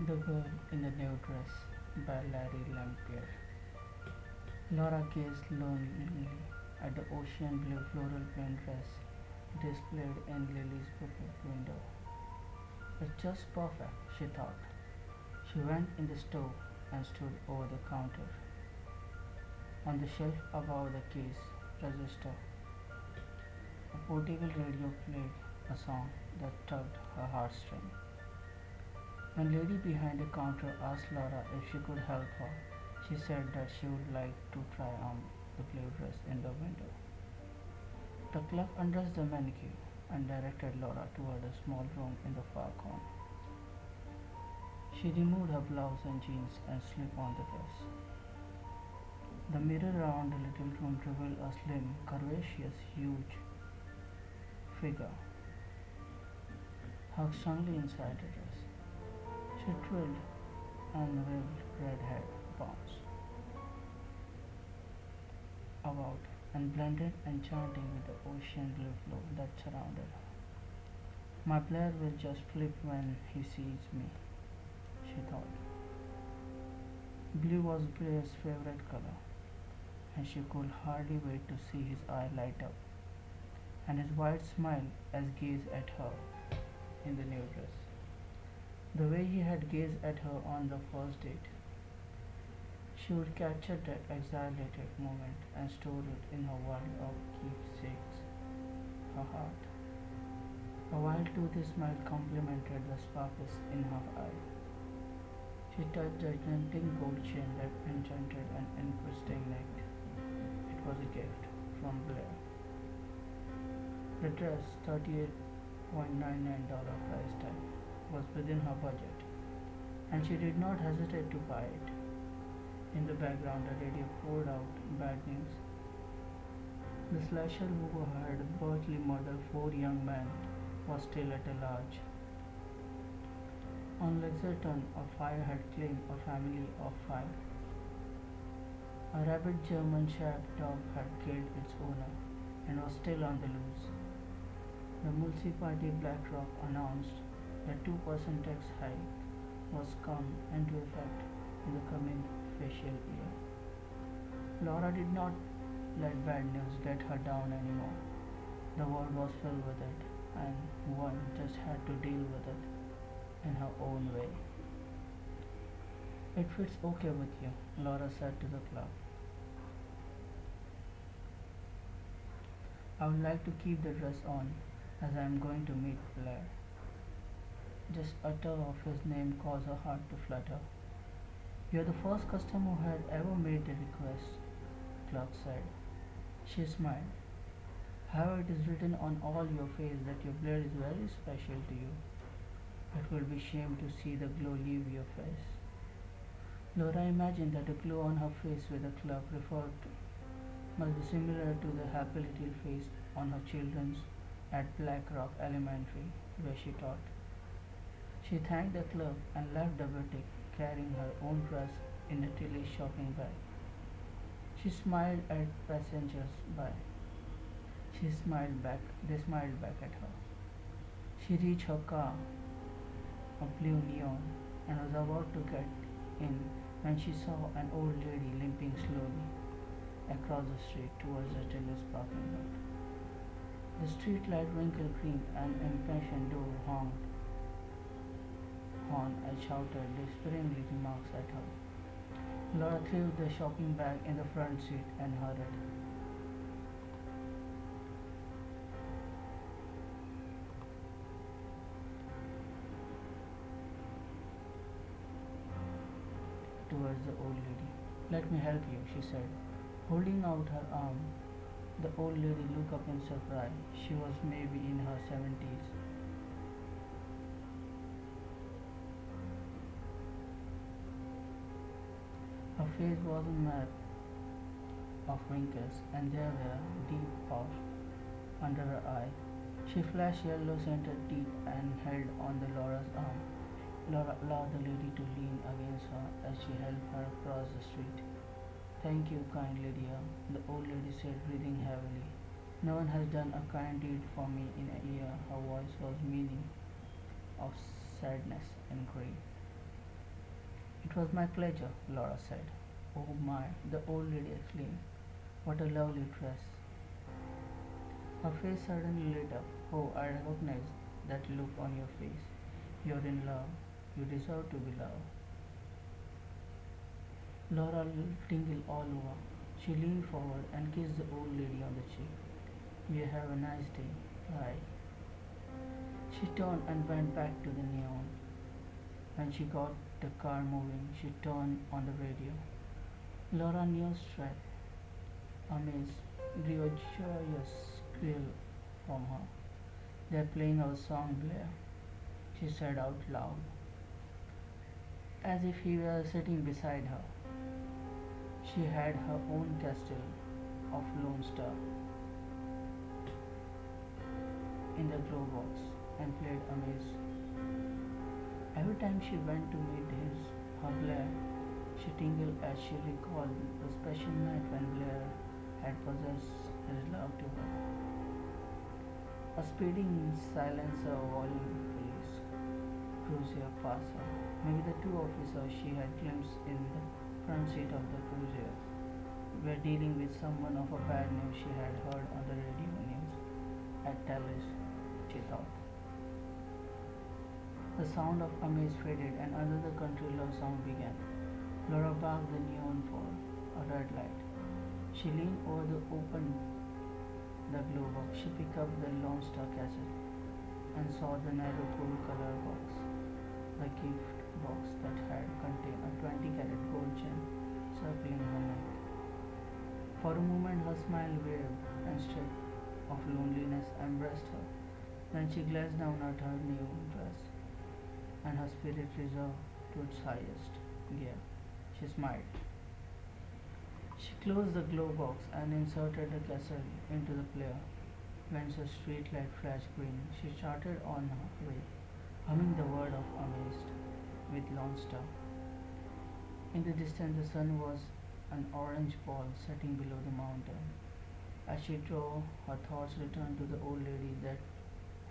The Girl in the New Dress by Larry Lampier. Laura gazed lonely at the ocean blue floral print dress displayed in Lily's boutique window. It's just perfect, she thought. She went in the store and stood over the counter. On the shelf above the case register, a portable radio played a song that tugged her heartstring. When lady behind the counter asked Laura if she could help her, she said that she would like to try on the blue dress in the window. The clerk undressed the mannequin and directed Laura toward a small room in the far corner. She removed her blouse and jeans and slipped on the dress. The mirror around the little room revealed a slim, curvaceous, huge figure hugged strongly inside the dress. She twirled and waved red hair bounce about and blended enchanting with the ocean blue flow that surrounded her. My Blair will just flip when he sees me, she thought. Blue was Blair's favorite color, and she could hardly wait to see his eye light up and his wide smile as he gazed at her in the new dress. The way he had gazed at her on the first date. She would capture that exhilarated moment and store it in her world of keepsakes, her heart. A wild toothy smile complemented the sparkles in her eye. She touched the glinting gold chain that enchanted an interesting neck. It was a gift from Blair. The dress, $38.99 price tag, was within her budget, and she did not hesitate to buy it. In the background, the radio poured out bad news. The slasher who had brutally murdered four young men was still at large. On Lexington, a fire had claimed a family of five. A rabid German Shepherd dog had killed its owner and was still on the loose. The municipality BlackRock announced that 2% tax hike was come into effect in the coming fiscal year. Laura did not let bad news get her down anymore. The world was filled with it, and one just had to deal with it in her own way. It fits okay with you, Laura said to the clerk. I would like to keep the dress on as I am going to meet Blair. Just utter of his name caused her heart to flutter. You are the first customer who had ever made the request, the clerk said. She smiled. However, it is written on all your face that your Blair is very special to you. It will be shame to see the glow leave your face. Laura imagined that the glow on her face with the clerk referred to must be similar to the happy little face on her children's at Black Rock Elementary, where she taught. She thanked the clerk and left the boutique, carrying her own dress in a Tilly's shopping bag. She smiled at passengers by. She smiled back. They smiled back at her. She reached her car, a blue neon, and was about to get in when she saw an old lady limping slowly across the street towards the Tilly's parking lot. The street light wrinkled green and impatient door honked horn and shouted despairingly remarks at her. Laura threw the shopping bag in the front seat and hurried towards the old lady. Let me help you, she said, holding out her arm. The old lady looked up in surprise. She was maybe in her 70s. Her face was a map of wrinkles, and there were deep puffs under her eye. She flashed yellow scented teeth and held on the Laura's arm. Laura allowed the lady to lean against her as she helped her across the street. Thank you, kind Lydia, the old lady said, breathing heavily. No one has done a kind deed for me in a year. Her voice was meaning of sadness and grief. It was my pleasure, Laura said. Oh my, the old lady exclaimed. What a lovely dress. Her face suddenly lit up. Oh, I recognize that look on your face. You're in love. You deserve to be loved. Laura tingled all over. She leaned forward and kissed the old lady on the cheek. You have a nice day. Bye. She turned and went back to the neon. When she got the car moving, she turned on the radio. Laura Neostrad, amazed, drew a joyous squeal from her. They're playing our song, Blair, she said out loud, as if he were sitting beside her. She had her own castle of Lone Star in the glow box and played Amaze. Every time she went to meet her Blair, she tingled as she recalled the special night when Blair had possessed his love to her. A speeding silencer volume police cruiser passed her. Maybe the two officers she had glimpsed in the front seat of the cruiser were dealing with someone of a bad news she had heard on the radio news at Talis, she thought. The sound of Amaze faded and another country love song began. Laura barked the neon for a red light. She leaned over the open the glow box. She picked up the Lone Star cassette and saw the narrow gold color box, the gift box that had contained a 20-carat gold chain circling her neck. For a moment her smile waved and streak of loneliness embraced her. Then she glanced down at her new dress and her spirit reserved to its highest gear. She smiled. She closed the glow box and inserted the cassette into the player. When the street light flashed green, she started on her way, humming the word of Amazed with Lone Star. In the distance, the sun was an orange ball setting below the mountain. As she drove, her thoughts returned to the old lady that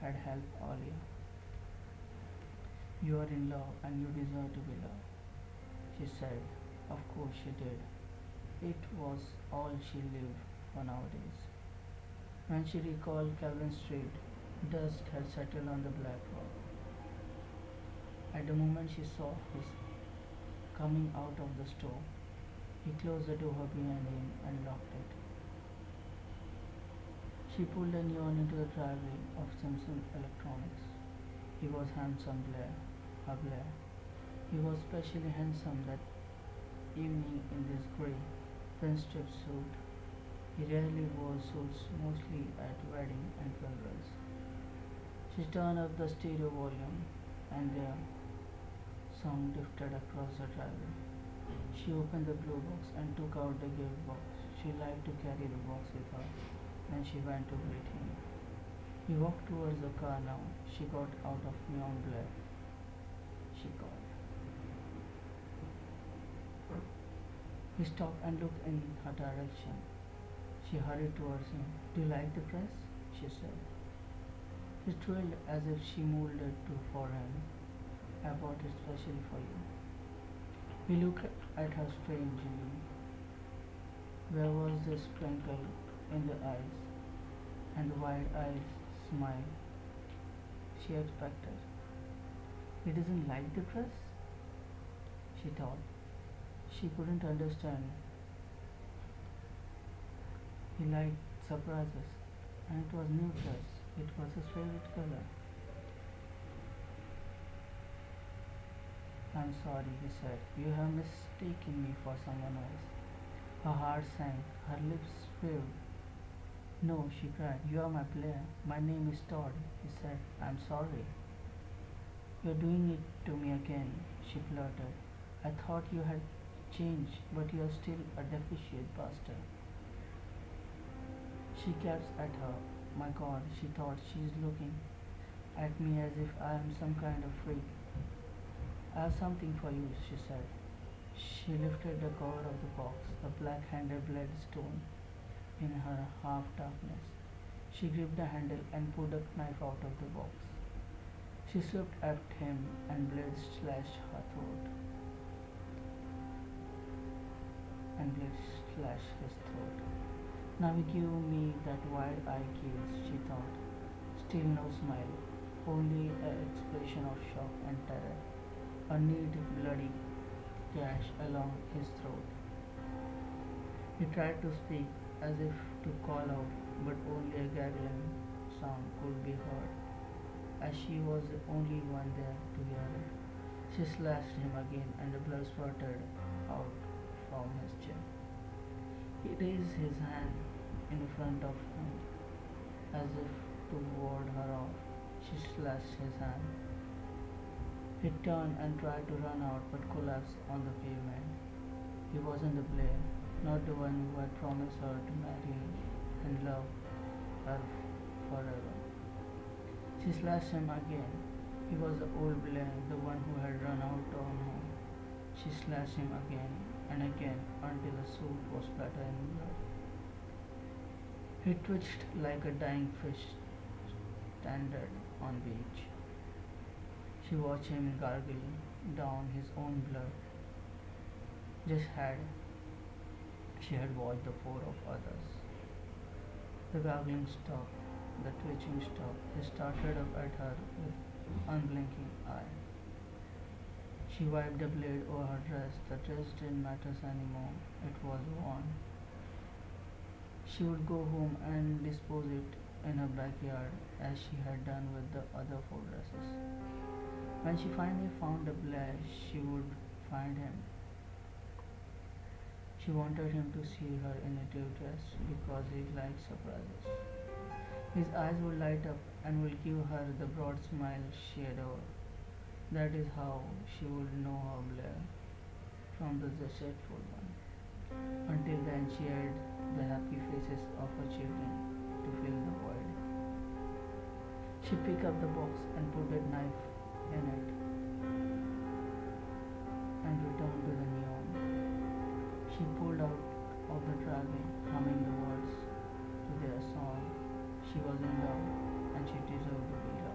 had helped earlier. You are in love and you deserve to be loved, she said. Of course she did. It was all she lived for nowadays. When she recalled Calvin Street, dust had settled on the black rock. At the moment she saw his coming out of the store, he closed the door behind him and locked it. She pulled a neon into the driveway of Simpson Electronics. He was handsome, Blair, her Blair. He was especially handsome that evening in this grey pinstripe suit. He rarely wore suits, mostly at weddings and funerals. She turned up the stereo volume and their song drifted across the driveway. She opened the glue box and took out the gift box. She liked to carry the box with her. Then she went to greet him. He walked towards the car now. She got out of neon black. She called. He stopped and looked in her direction. She hurried towards him. Do you like the dress? She said. He thrilled as if she molded it for him. I bought it specially for you. He looked at her strangely. Where was the twinkle in the eyes and the wide-eyed smile she expected? He doesn't like the dress? She thought. She couldn't understand. He liked surprises, and it was new dress. It was his favorite color. I'm sorry, he said. You have mistaken me for someone else. Her heart sank. Her lips quivered. No, she cried. You are my Blair. My name is Todd. He said. I'm sorry. You're doing it to me again, she flirted. I thought you had changed, but you're still a deficient bastard. She gasped at her. My God, she thought, she's looking at me as if I am some kind of freak. I have something for you, she said. She lifted the cover of the box. The black-handled blade stone in her half-darkness. She gripped the handle and pulled the knife out of the box. She swept at him and blade slashed her throat. and slashed his throat. Now give me that wide-eyed gaze, she thought. Still no smile, only an expression of shock and terror. A neat, bloody gash along his throat. He tried to speak, as if to call out, but only a gargling sound could be heard, as she was the only one there to hear it. She slashed him again, and the blood spurted out from his chin. He raised his hand in front of him, as if to ward her off. She slashed his hand. He turned and tried to run out, but collapsed on the pavement. He wasn't the Blair, not the one who had promised her to marry and love her forever. She slashed him again. He was the old Blair, the one who had run out on her. She slashed him again and again until the suit was splattered in blood. He twitched like a dying fish stranded on beach. She watched him gargle down his own blood, just had she had watched the four of others. The gargling stopped, the twitching stopped. He started up at her with unblinking eye. She wiped the blade over her dress. The dress didn't matter anymore. It was worn. She would go home and dispose it in her backyard as she had done with the other four dresses. When she finally found the Blair, she would find him. She wanted him to see her in a new dress because he liked surprises. His eyes would light up and would give her the broad smile she adored. That is how she would know her Blair from the deceitful one. Until then, she had the happy faces of her children to fill the void. She picked up the box and put a knife in it and returned to the neon. She pulled out of the dragon, humming the words to their song. She was in love and she deserved to be loved.